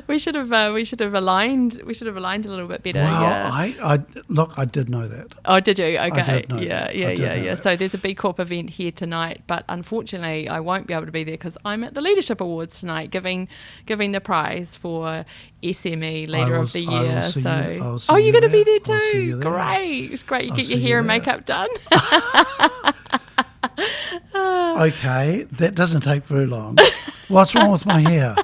B: We should have aligned. We should have aligned a little bit better.
A: Well,
B: Yeah.
A: I did know that.
B: Oh, did you? Okay.
A: I did know that. I did know
B: Yeah.
A: that.
B: So there's a B Corp event here tonight, but unfortunately I won't be able to be there because I'm at the Leadership Awards tonight, giving the prize for SME Leader of the
A: I will
B: Year.
A: see
B: So,
A: you- I will see
B: oh,
A: you
B: you're going to be
A: there.
B: there
A: I'll see
B: too.
A: you there.
B: Great. You
A: I'll
B: get
A: see
B: your
A: you
B: hair and
A: there.
B: makeup done.
A: Okay, that doesn't take very long. What's wrong with my hair?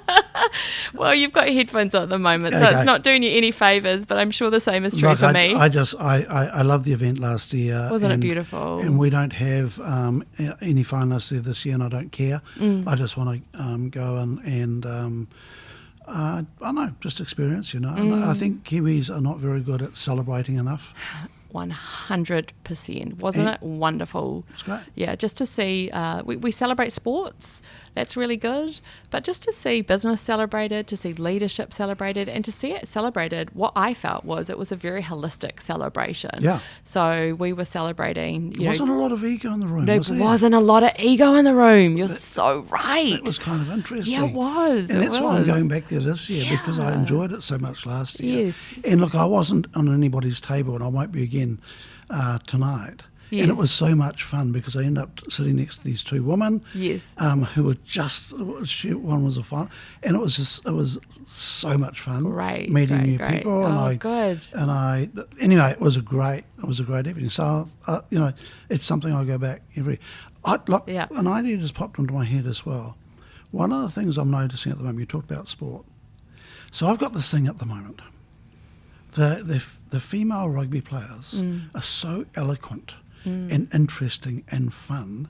B: Well, you've got headphones on at the moment, so
A: Okay.
B: it's not doing you any favours, but I'm sure the same is true
A: Look,
B: for me.
A: I loved the event last year.
B: Wasn't it
A: and-
B: beautiful?
A: And we don't have any finalists there this year, and I don't care. I just want to go and I don't know, just experience, And I think Kiwis are not very good at celebrating enough.
B: 100%. Wasn't it wonderful?
A: It's great.
B: Yeah, just to see, we celebrate sports. That's really good. But just to see business celebrated, to see leadership celebrated, and to see it celebrated, what I felt was it was a very holistic celebration.
A: Yeah.
B: So we were celebrating,
A: There wasn't a lot of ego in the room,
B: there
A: was there?
B: wasn't a lot of ego in the room. You're so right.
A: It was kind of interesting.
B: Yeah, it was.
A: And
B: It
A: that's why I'm
B: was.
A: going back there this year, because I
B: Yeah.
A: enjoyed it so much last year.
B: Yes.
A: And look, I wasn't on anybody's table, and I won't be again tonight. And
B: Yes.
A: it was so much fun because I ended up sitting next to these two women
B: Yes.
A: who were one was a fun, and it was so much fun
B: Great,
A: meeting
B: great,
A: new
B: great.
A: people. And
B: Oh, good.
A: Anyway, it was a great evening. So, it's something I go back every.
B: Yeah.
A: An idea just popped into my head as well. One of the things I'm noticing at the moment, you talked about sport. So I've got this thing at the moment. The female rugby players are so eloquent and interesting and fun,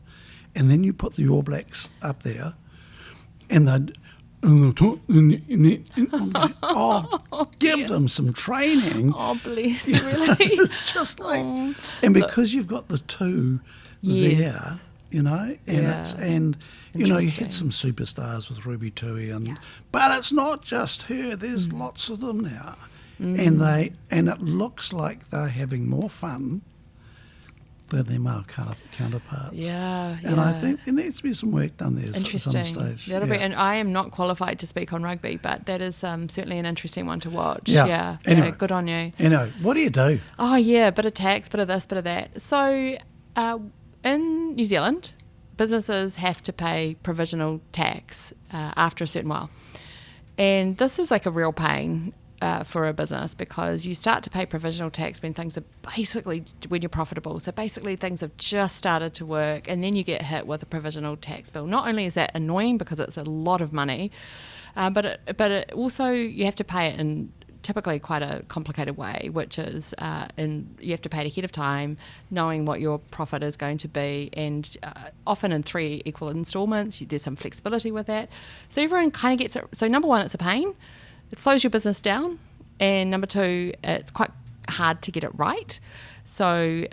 A: and then you put the All Blacks up there, and they'd give them some training.
B: Oh, bless. Really?
A: It's just like, and because you've got the two
B: Yes.
A: there, and
B: Yeah.
A: you
B: Interesting.
A: had some superstars with Ruby Tui, but it's not just her. There's lots of them now, and it looks like they're having more fun than their male counterparts.
B: Yeah,
A: And I
B: yeah.
A: think there needs to be some work done there at some
B: Interesting.
A: stage.
B: That'll
A: yeah.
B: be, and I am not qualified to speak on rugby, but that is certainly an interesting one to watch.
A: Yeah. Anyway.
B: Good on you.
A: What do you do?
B: Oh yeah, bit of tax, bit of this, bit of that. So in New Zealand, businesses have to pay provisional tax after a certain while, and this is like a real pain. For a business, because you start to pay provisional tax when things are basically when you're profitable. So basically things have just started to work, and then you get hit with a provisional tax bill. Not only is that annoying because it's a lot of money, but it also you have to pay it in typically quite a complicated way, which is you have to pay it ahead of time, knowing what your profit is going to be, and often in 3 equal installments. There's some flexibility with that. So everyone kind of gets it. So number one, it's a pain. It slows your business down, and number two, it's quite hard to get it right. So,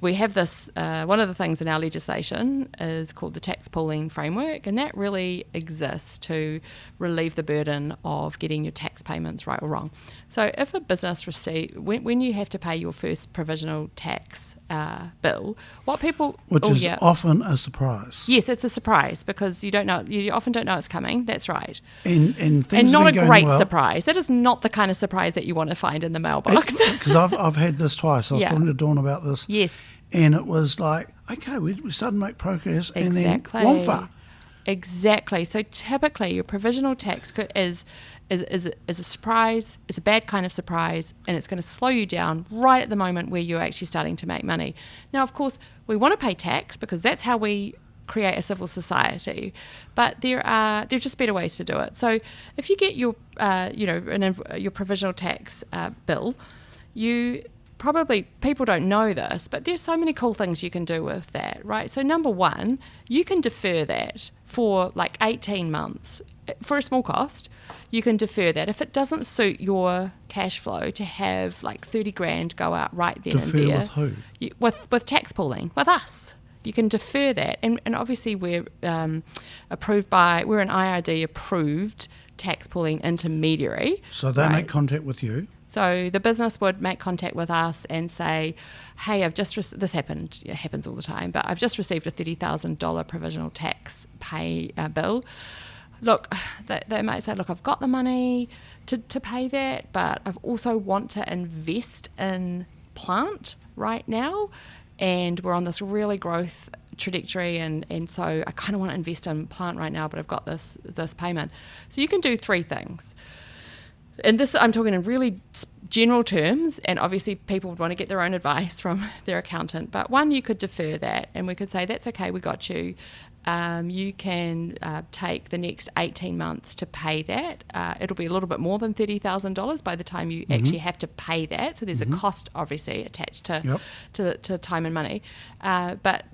B: we have this, one of the things in our legislation is called the tax pooling framework, and that really exists to relieve the burden of getting your tax payments right or wrong. So if a business when you have to pay your first provisional tax bill,
A: Which is often a surprise.
B: Yes, it's a surprise because you often don't know it's coming. That's right.
A: And things
B: And
A: have
B: not a
A: been going
B: great
A: well.
B: surprise. That is not the kind of surprise that you want to find in the mailbox.
A: Because I've had this twice. I was
B: Yeah.
A: talking to Dawn about this.
B: Yes.
A: And it was like, okay, we started to make progress, and then
B: Exactly.
A: wampa.
B: Exactly. So typically your provisional tax is a surprise. It's a bad kind of surprise, and it's going to slow you down right at the moment where you're actually starting to make money. Now, of course, we want to pay tax because that's how we create a civil society, but there's just better ways to do it. So if you get your your provisional tax bill, you probably, people don't know this, but there's so many cool things you can do with that, right? So number one, you can defer that for like 18 months for a small cost. You can defer that if it doesn't suit your cash flow to have like 30 grand go out right then
A: Defer
B: and there.
A: with who?
B: With tax pooling, with us. You can defer that, and obviously we're approved by, we're an IRD approved tax pooling intermediary.
A: So they
B: right?
A: make contact with you.
B: So the business would make contact with us and say, hey, this happened, it happens all the time, but I've just received a $30,000 provisional tax pay bill. Look, they might say, look, I've got the money to pay that, but I also want to invest in plant right now, and we're on this really growth trajectory, and so I kind of want to invest in plant right now, but I've got this payment. So you can do three things. And this, I'm talking in really general terms, and obviously people would want to get their own advice from their accountant. But one, you could defer that, and we could say, that's okay, we got you. You can take the next 18 months to pay that. It'll be a little bit more than $30,000 by the time you actually have to pay that. So there's a cost, obviously, attached to time and money. But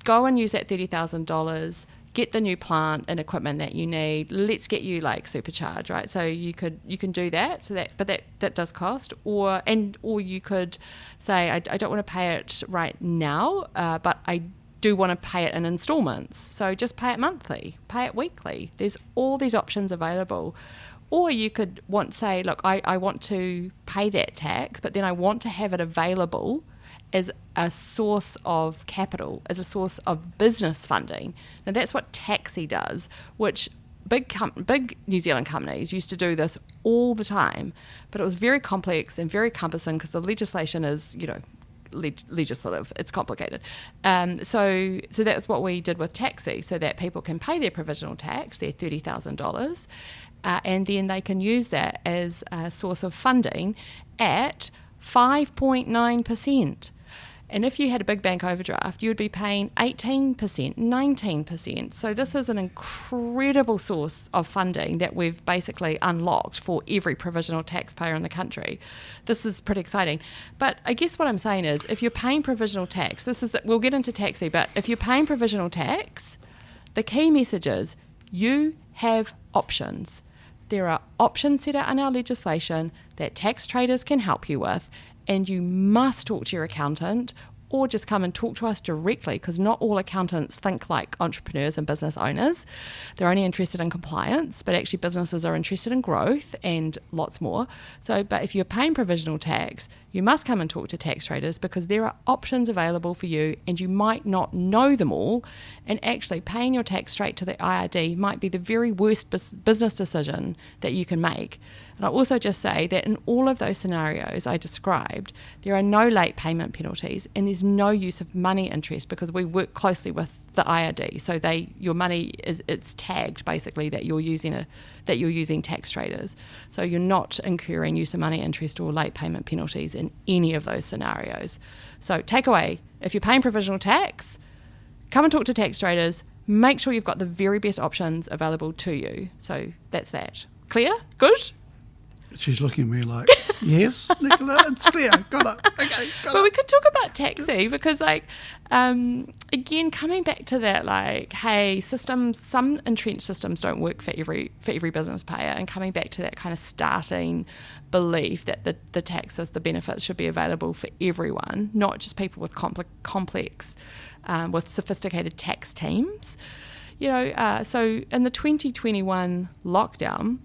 B: go and use that $30,000. Get the new plant and equipment that you need. Let's get you like supercharged, right? So you can do that. So that does cost, or you could say, I don't want to pay it right now, but I do want to pay it in installments. So just pay it monthly, pay it weekly. There's all these options available. Or you could say, look, I want to pay that tax, but then I want to have it available as a source of capital, as a source of business funding. Now that's what Taxi does, which big New Zealand companies used to do this all the time, but it was very complex and very cumbersome because the legislation is, legislative. It's complicated. So that's what we did with Taxi, so that people can pay their provisional tax, their $30,000, and then they can use that as a source of funding at 5.9%. And if you had a big bank overdraft, you would be paying 18%, 19%. So this is an incredible source of funding that we've basically unlocked for every provisional taxpayer in the country. This is pretty exciting. But I guess what I'm saying is, if you're paying provisional tax, we'll get into Taxi, but if you're paying provisional tax, the key message is you have options. There are options set out in our legislation that tax traders can help you with, and you must talk to your accountant or just come and talk to us directly, because not all accountants think like entrepreneurs and business owners. They're only interested in compliance, but actually businesses are interested in growth and lots more. But if you're paying provisional tax, you must come and talk to tax traders, because there are options available for you and you might not know them all. And actually paying your tax straight to the IRD might be the very worst business decision that you can make. And I'll also just say that in all of those scenarios I described, there are no late payment penalties and there's no use of money interest, because we work closely with the IRD. So your money it's tagged basically that you're using tax traders. So you're not incurring use of money interest or late payment penalties in any of those scenarios. So takeaway, if you're paying provisional tax, come and talk to tax traders. Make sure you've got the very best options available to you. So that's that. Clear? Good?
A: She's looking at me like, yes, Nicola, it's clear. Got it. Okay, got it.
B: But we could talk about Taxi, because again, coming back to that, hey, systems, some entrenched systems don't work for every business payer, and coming back to that kind of starting belief that the taxes, the benefits should be available for everyone, not just people with complex, with sophisticated tax teams. So in the 2021 lockdown,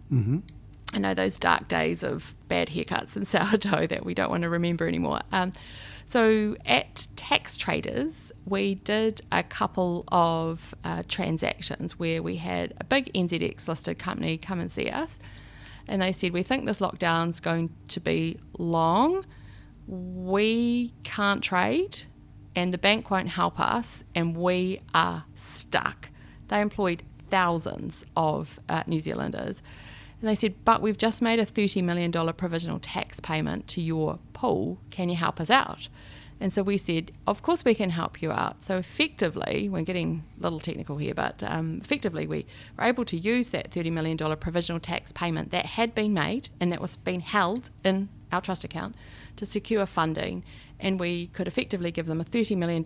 B: I know those dark days of bad haircuts and sourdough that we don't want to remember anymore. So at Tax Traders, we did a couple of transactions where we had a big NZX listed company come and see us, and they said, we think this lockdown's going to be long, we can't trade and the bank won't help us and we are stuck. They employed thousands of New Zealanders. And they said, but we've just made a $30 million provisional tax payment to your pool. Can you help us out? And so we said, of course we can help you out. So effectively, we're getting a little technical here, but effectively we were able to use that $30 million provisional tax payment that had been made and that was being held in our trust account to secure funding. And we could effectively give them a $30 million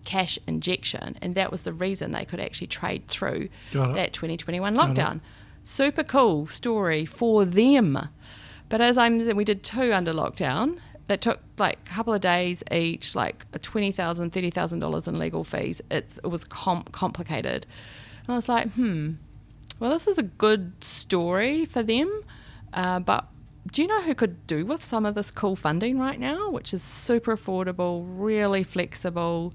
B: cash injection. And that was the reason they could actually trade through that 2021 lockdown. Super cool story for them. But as we did 2 under lockdown that took like a couple of days each, like $20,000, $30,000 in legal fees. It was complicated. And I was like, well, this is a good story for them. But do you know who could do with some of this cool funding right now, which is super affordable, really flexible?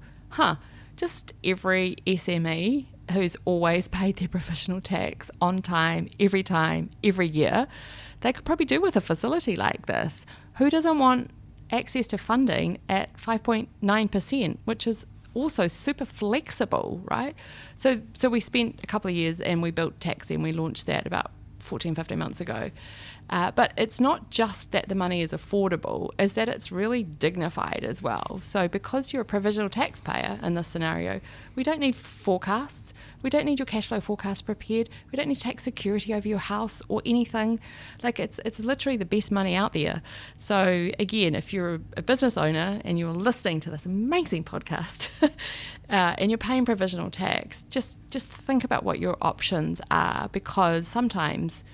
B: Just every SME who's always paid their provisional tax on time, every year, they could probably do with a facility like this. Who doesn't want access to funding at 5.9%, which is also super flexible, right? So we spent a couple of years and we built Taxi and we launched that about 14, 15 months ago. But it's not just that the money is affordable, is that it's really dignified as well. So because you're a provisional taxpayer in this scenario, we don't need forecasts. We don't need your cash flow forecast prepared. We don't need tax security over your house or anything. Like it's literally the best money out there. So again, if you're a business owner and you're listening to this amazing podcast and you're paying provisional tax, just think about what your options are, because sometimes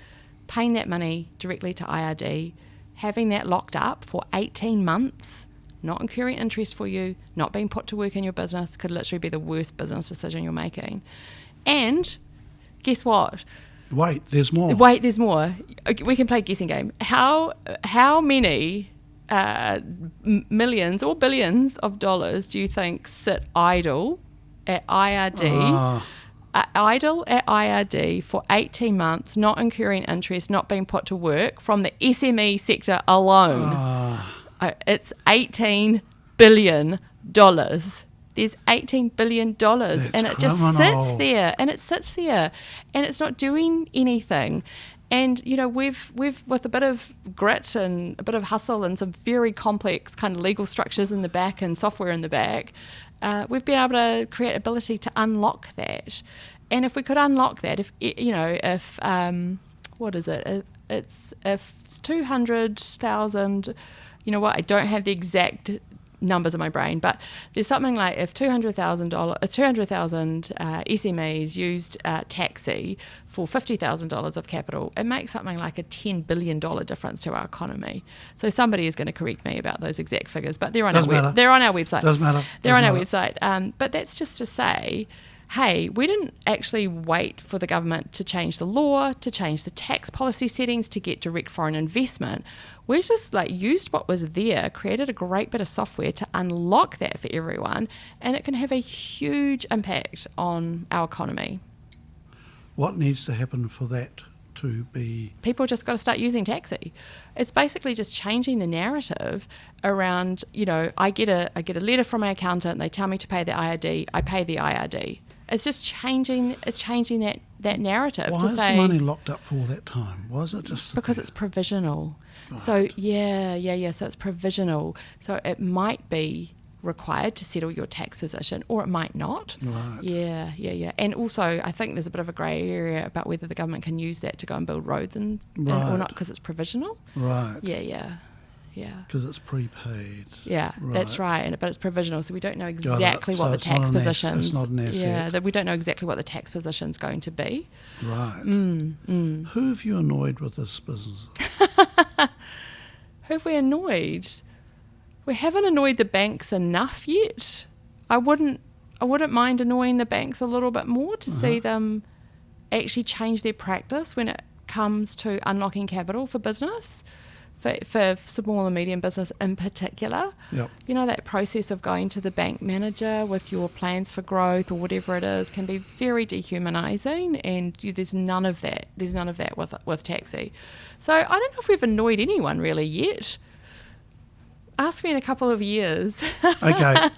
B: paying that money directly to IRD, having that locked up for 18 months, not incurring interest for you, not being put to work in your business, could literally be the worst business decision you're making. And guess what?
A: Wait, there's more.
B: We can play a guessing game. How many millions or billions of dollars do you think sit idle at IRD? Idle at IRD for 18 months, not incurring interest, not being put to work from the SME sector alone. It's $18 billion. There's $18 billion, and it just sits there, and it's not doing anything. And, you know, we've with a bit of grit and a bit of hustle and some very complex kind of legal structures in the back and software in the back, we've been able to create ability to unlock that. And if we could unlock that, if 200,000, you know what, I don't have the exact numbers in my brain, but there's something like if 200,000 SMEs used Taxi for $50,000 of capital, it makes something like a $10 billion difference to our economy. So somebody is going to correct me about those exact figures, but they're on our website.
A: Doesn't matter.
B: They're on our website. But that's just to say, hey, we didn't actually wait for the government to change the law, to change the tax policy settings, to get direct foreign investment. We just used what was there, created a great bit of software to unlock that for everyone, and it can have a huge impact on our economy.
A: What needs to happen for that to be?
B: People just got to start using Taxi. It's basically just changing the narrative around, I get a letter from my accountant, they tell me to pay the IRD, I pay the IRD. It's just changing that narrative.
A: Why is the money locked up for all that time? Why is it just
B: because it's provisional?
A: Right.
B: So so it's provisional. So it might be required to settle your tax position, or it might not.
A: Right.
B: Yeah. And also, I think there's a bit of a grey area about whether the government can use that to go and build roads or not, because it's provisional.
A: Right.
B: Yeah.
A: Because it's prepaid.
B: Yeah,
A: right.
B: That's right, but it's provisional, so we don't know exactly what the tax positions.
A: It's not an asset.
B: Yeah, that we don't know exactly what the tax position's going to be.
A: Right. Who have you annoyed with this business?
B: Who have we annoyed? We haven't annoyed the banks enough yet. I wouldn't mind annoying the banks a little bit more to see them actually change their practice when it comes to unlocking capital for business. For small and medium business in particular.
A: Yep.
B: That process of going to the bank manager with your plans for growth or whatever it is can be very dehumanising, and there's none of that. There's none of that with Taxi. So I don't know if we've annoyed anyone really yet. Ask me in a couple of years.
A: Okay,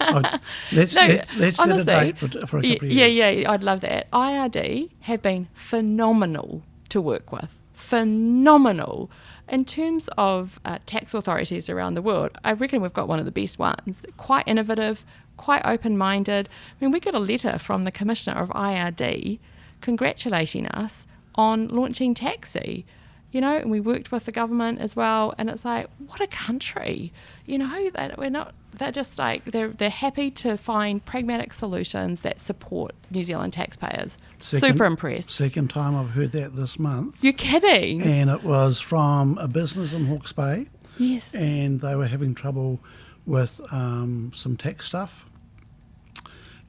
A: let's set a
B: honestly,
A: date for a couple of years.
B: Yeah, I'd love that. IRD have been phenomenal to work with. Phenomenal. In terms of tax authorities around the world, I reckon we've got one of the best ones. Quite innovative, quite open-minded. I mean, we got a letter from the Commissioner of IRD congratulating us on launching Taxi. You know, and we worked with the government as well, and it's like, what a country, you know, that we're not, they're just like, they're happy to find pragmatic solutions that support New Zealand taxpayers. Super impressed.
A: Second time I've heard that this month.
B: You're kidding?
A: And it was from a business in Hawke's Bay.
B: Yes.
A: And they were having trouble with some tax stuff.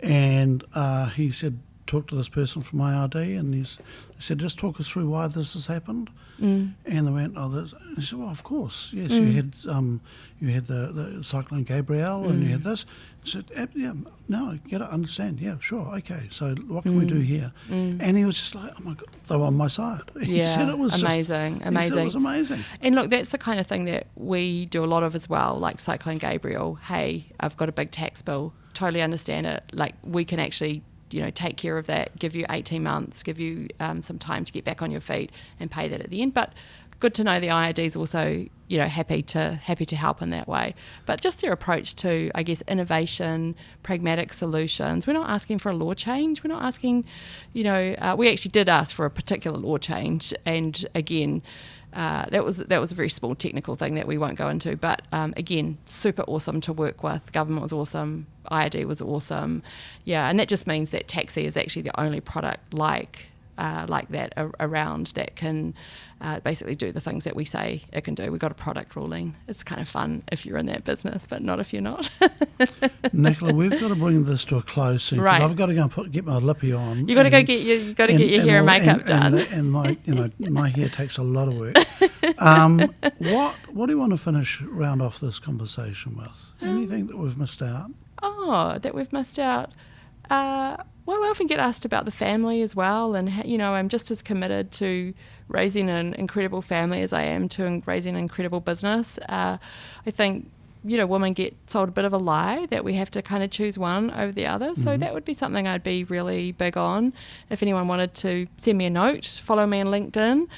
A: And he said, talk to this person from IRD, and he said, just talk us through why this has happened. And they went, oh, this. And he said, well, of course, yes. You had the Cyclone Gabrielle, and you had this. He said, yeah, no, I get it, understand. Yeah, sure, okay. So what can we do here? And he was just like, oh my God, they were on my side. He said it was
B: amazing.
A: He said it was amazing.
B: And look, that's the kind of thing that we do a lot of as well, like Cyclone Gabrielle. Hey, I've got a big tax bill. Totally understand it. Like, we can actually, you know, take care of that, give you 18 months, give you some time to get back on your feet and pay that at the end. But good to know the IRD is also, you know, happy to help in that way. But just their approach to, I guess, innovation, pragmatic solutions. We're not asking for a law change. We're not asking, you know, we actually did ask for a particular law change, and again, that was a very small technical thing that we won't go into. But again, super awesome to work with. Government was awesome. IRD was awesome. Yeah, and that just means that Taxi is actually the only product like that around that can basically do the things that we say it can do. We've got a product ruling. It's kind of fun if you're in that business, but not if you're not.
A: Nicola, we've got to bring this to a close soon,
B: right.
A: I've got to go and get my lippy on.
B: You got to go get your hair and makeup done.
A: And my, you know, my hair takes a lot of work. What do you want to round off this conversation with? Anything that we've missed out?
B: Oh, that we've missed out. Well, I often get asked about the family as well, and you know, I'm just as committed to raising an incredible family as I am to raising an incredible business. I think, you know, women get sold a bit of a lie that we have to kind of choose one over the other. So that would be something I'd be really big on. If anyone wanted to send me a note, follow me on LinkedIn.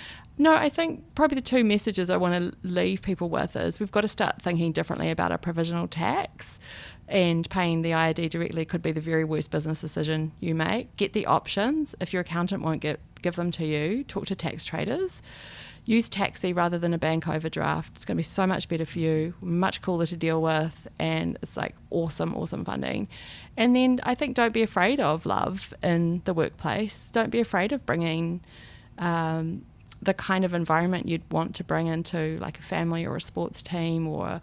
B: No, I think probably the two messages I want to leave people with is we've got to start thinking differently about our provisional tax, and paying the IRD directly could be the very worst business decision you make. Get the options. If your accountant won't give them to you, talk to tax traders. Use Taxi rather than a bank overdraft. It's going to be so much better for you, much cooler to deal with, and it's like awesome funding. And then I think don't be afraid of love in the workplace. Don't be afraid of bringing the kind of environment you'd want to bring into like a family or a sports team or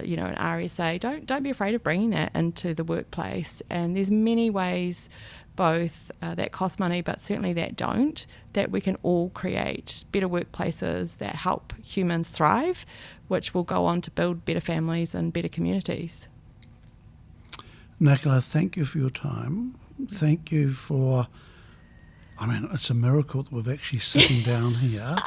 B: you know, an RSA. Don't be afraid of bringing that into the workplace. And there's many ways, both that cost money, but certainly that don't, that we can all create better workplaces that help humans thrive, which will go on to build better families and better communities.
A: Nicola, thank you for your time. Thank you for, I mean, it's a miracle that we're actually sitting down here.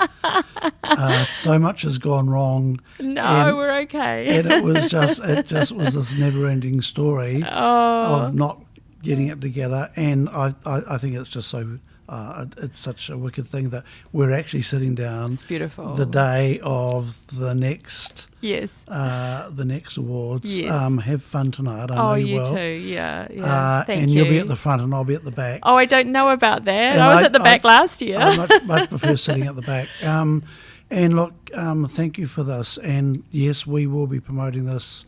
A: So much has gone wrong.
B: No, we're okay.
A: And it just was this never-ending story of not getting it together. And I think it's just so, it's such a wicked thing that we're actually sitting down.
B: It's beautiful.
A: The day of the next.
B: Yes.
A: The next awards.
B: Yes.
A: Have fun tonight. I know you will.
B: Oh, you too. Yeah. Thank
A: and
B: you.
A: You'll be at the front and I'll be at the back.
B: Oh, I don't know about that.
A: And
B: I was at the back last year.
A: I much prefer sitting at the back. And look, thank you for this. And yes, we will be promoting this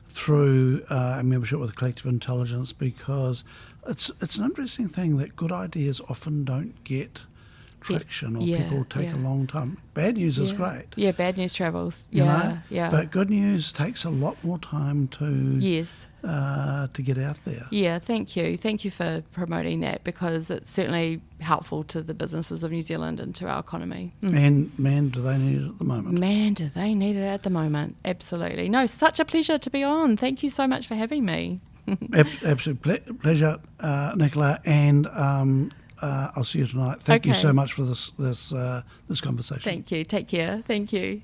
A: through a membership with Collective Intelligence, because it's an interesting thing that good ideas often don't get traction, or people take a long time. Bad news is great.
B: Yeah, bad news travels.
A: You know? But good news takes a lot more time to get out there.
B: Yeah, thank you. Thank you for promoting that, because it's certainly helpful to the businesses of New Zealand and to our economy.
A: And man, do they need it at the moment.
B: Man, do they need it at the moment. Absolutely. No, such a pleasure to be on. Thank you so much for having me.
A: Absolute pleasure, Nicola, and I'll see you tonight. Thank you so much for this conversation.
B: Thank you. Take care. Thank you.